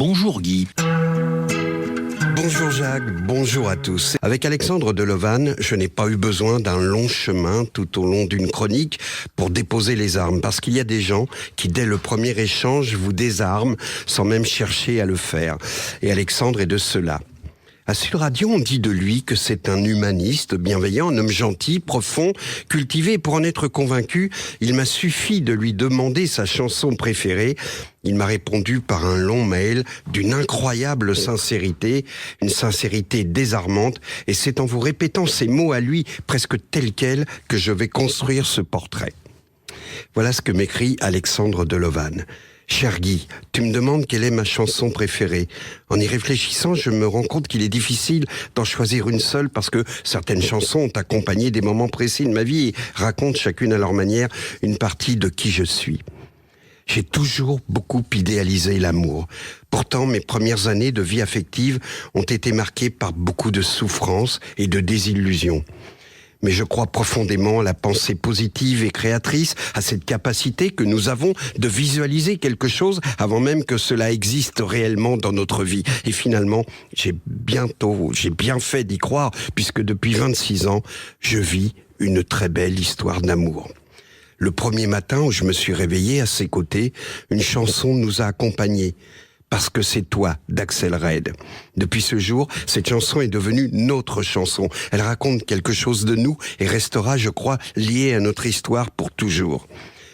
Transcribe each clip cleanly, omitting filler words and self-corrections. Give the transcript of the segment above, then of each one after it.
Bonjour Guy. Bonjour Jacques, bonjour à tous. Avec Alexandre Delovan, je n'ai pas eu besoin d'un long chemin tout au long d'une chronique pour déposer les armes, parce qu'il y a des gens qui, dès le premier échange, vous désarment sans même chercher à le faire. Et Alexandre est de ceux-là. À Sud Radio, on dit de lui que c'est un humaniste, bienveillant, un homme gentil, profond, cultivé. Pour en être convaincu, il m'a suffi de lui demander sa chanson préférée. Il m'a répondu par un long mail d'une incroyable sincérité, une sincérité désarmante. Et c'est en vous répétant ces mots à lui, presque tels quels, que je vais construire ce portrait. Voilà ce que m'écrit Alexandre Delovan. Cher Guy, tu me demandes quelle est ma chanson préférée. En y réfléchissant, je me rends compte qu'il est difficile d'en choisir une seule parce que certaines chansons ont accompagné des moments précis de ma vie et racontent chacune à leur manière une partie de qui je suis. J'ai toujours beaucoup idéalisé l'amour. Pourtant, mes premières années de vie affective ont été marquées par beaucoup de souffrances et de désillusions. Mais je crois profondément à la pensée positive et créatrice, à cette capacité que nous avons de visualiser quelque chose avant même que cela existe réellement dans notre vie. Et finalement, j'ai bien fait d'y croire, puisque depuis 26 ans, je vis une très belle histoire d'amour. Le premier matin où je me suis réveillé à ses côtés, une chanson nous a accompagnés. Parce que c'est toi, d'Axel Red. Depuis ce jour, cette chanson est devenue notre chanson. Elle raconte quelque chose de nous et restera, je crois, liée à notre histoire pour toujours.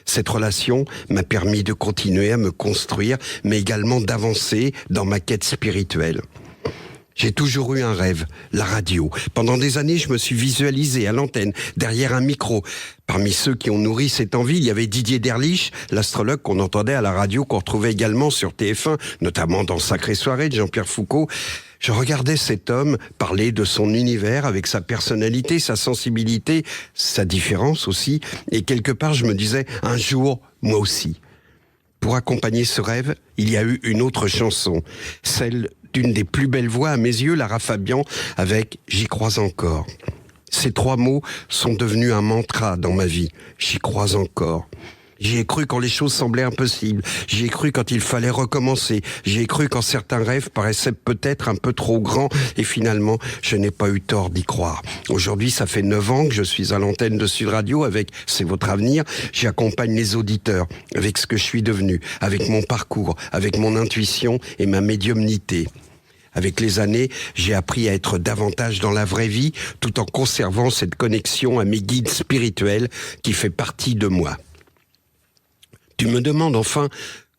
Cette relation m'a permis de continuer à me construire, mais également d'avancer dans ma quête spirituelle. J'ai toujours eu un rêve, la radio. Pendant des années, je me suis visualisé à l'antenne, derrière un micro. Parmi ceux qui ont nourri cette envie, il y avait Didier Derlich, l'astrologue qu'on entendait à la radio, qu'on retrouvait également sur TF1, notamment dans Sacrée Soirée de Jean-Pierre Foucault. Je regardais cet homme parler de son univers avec sa personnalité, sa sensibilité, sa différence aussi. Et quelque part, je me disais, un jour, moi aussi. Pour accompagner ce rêve, il y a eu une autre chanson, celle d'une des plus belles voix à mes yeux, Lara Fabian, avec « J'y crois encore ». Ces 3 mots sont devenus un mantra dans ma vie. J'y crois encore. J'y ai cru quand les choses semblaient impossibles. J'y ai cru quand il fallait recommencer. J'y ai cru quand certains rêves paraissaient peut-être un peu trop grands. Et finalement, je n'ai pas eu tort d'y croire. Aujourd'hui, ça fait 9 ans que je suis à l'antenne de Sud Radio avec C'est votre avenir. J'accompagne les auditeurs avec ce que je suis devenu, avec mon parcours, avec mon intuition et ma médiumnité. Avec les années, j'ai appris à être davantage dans la vraie vie, tout en conservant cette connexion à mes guides spirituels qui fait partie de moi. Tu me demandes enfin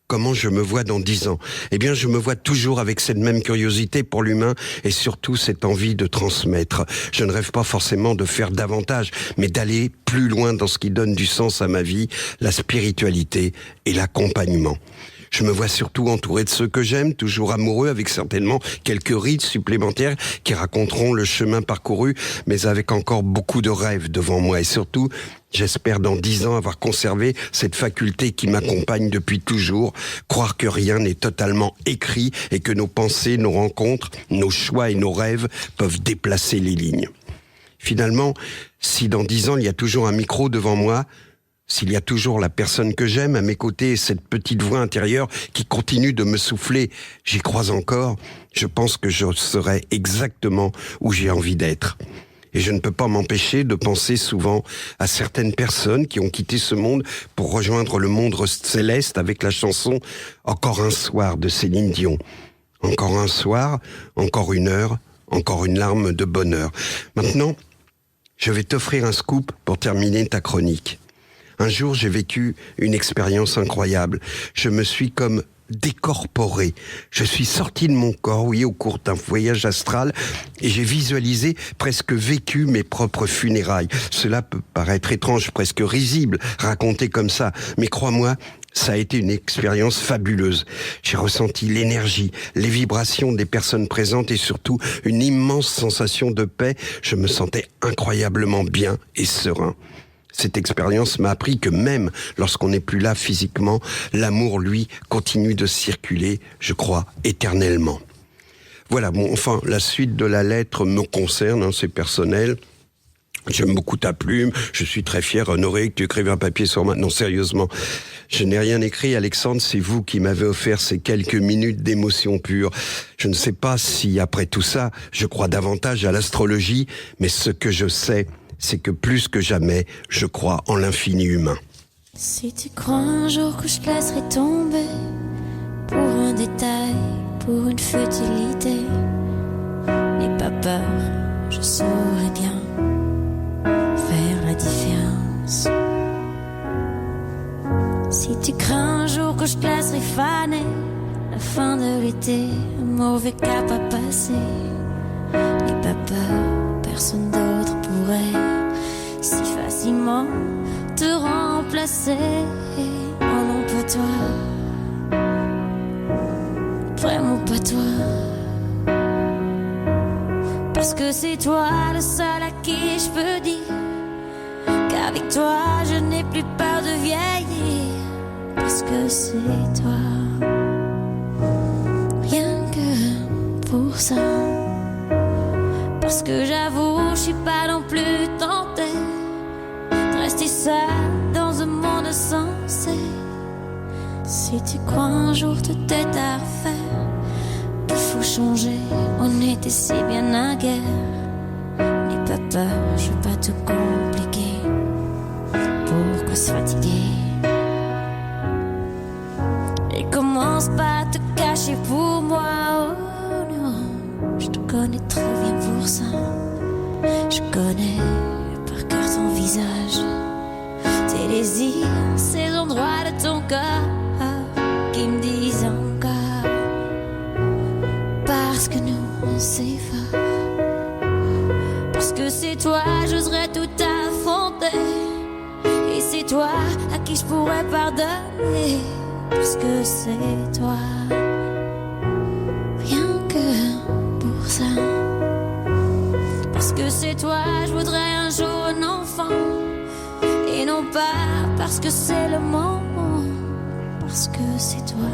comment je me vois dans 10 ans. Eh bien, je me vois toujours avec cette même curiosité pour l'humain et surtout cette envie de transmettre. Je ne rêve pas forcément de faire davantage, mais d'aller plus loin dans ce qui donne du sens à ma vie, la spiritualité et l'accompagnement. Je me vois surtout entouré de ceux que j'aime, toujours amoureux, avec certainement quelques rides supplémentaires qui raconteront le chemin parcouru, mais avec encore beaucoup de rêves devant moi. Et surtout, j'espère dans 10 ans avoir conservé cette faculté qui m'accompagne depuis toujours, croire que rien n'est totalement écrit et que nos pensées, nos rencontres, nos choix et nos rêves peuvent déplacer les lignes. Finalement, si dans 10 ans il y a toujours un micro devant moi, s'il y a toujours la personne que j'aime à mes côtés et cette petite voix intérieure qui continue de me souffler, j'y crois encore, je pense que je serai exactement où j'ai envie d'être. Et je ne peux pas m'empêcher de penser souvent à certaines personnes qui ont quitté ce monde pour rejoindre le monde céleste avec la chanson « Encore un soir » de Céline Dion. Encore un soir, encore une heure, encore une larme de bonheur. Maintenant, je vais t'offrir un scoop pour terminer ta chronique. Un jour, j'ai vécu une expérience incroyable. Je me suis comme décorporé. Je suis sorti de mon corps, oui, au cours d'un voyage astral, et j'ai visualisé, presque vécu mes propres funérailles. Cela peut paraître étrange, presque risible, raconté comme ça, mais crois-moi, ça a été une expérience fabuleuse. J'ai ressenti l'énergie, les vibrations des personnes présentes et surtout une immense sensation de paix. Je me sentais incroyablement bien et serein. Cette expérience m'a appris que même lorsqu'on n'est plus là physiquement, l'amour, lui, continue de circuler, je crois, éternellement. Voilà, bon, enfin, la suite de la lettre me concerne, c'est personnel. J'aime beaucoup ta plume, je suis très fier, honoré que tu écrives un papier sur moi. Non, sérieusement, je n'ai rien écrit, Alexandre, c'est vous qui m'avez offert ces quelques minutes d'émotion pure. Je ne sais pas si, après tout ça, je crois davantage à l'astrologie, mais ce que je sais, c'est que plus que jamais, je crois en l'infini humain. Si tu crois un jour que je te laisserai tomber pour un détail, pour une futilité, n'aie pas peur, je saurai bien faire la différence. Si tu crains un jour que je te laisserai faner, la fin de l'été, un mauvais cap à passer, n'aie pas peur, personne d'autre pourrait si facilement te remplacer. Oh non, pas toi, vraiment pas toi, parce que c'est toi le seul à qui je peux dire qu'avec toi je n'ai plus peur de vieillir, parce que c'est toi, rien que pour ça, parce que j'avoue je suis pas non plus tentée de rester seule dans un monde insensé. Si tu crois un jour tout est à refaire, qu'il faut changer, on était si bien naguère, n'aie pas peur, je veux pas tout compliquer, pourquoi se fatiguer? Et commence pas à te cacher pour moi, oh non, je te connais trop bien pour ça, je connais par cœur ton visage, tes désirs, ces endroits de ton corps qui me disent encore, parce que nous on s'efface, parce que c'est toi, j'oserais tout affronter, et c'est toi à qui je pourrais pardonner, parce que c'est toi, rien que pour ça, parce que c'est toi, je voudrais un jour un enfant, et non pas parce que c'est le moment, parce que c'est toi.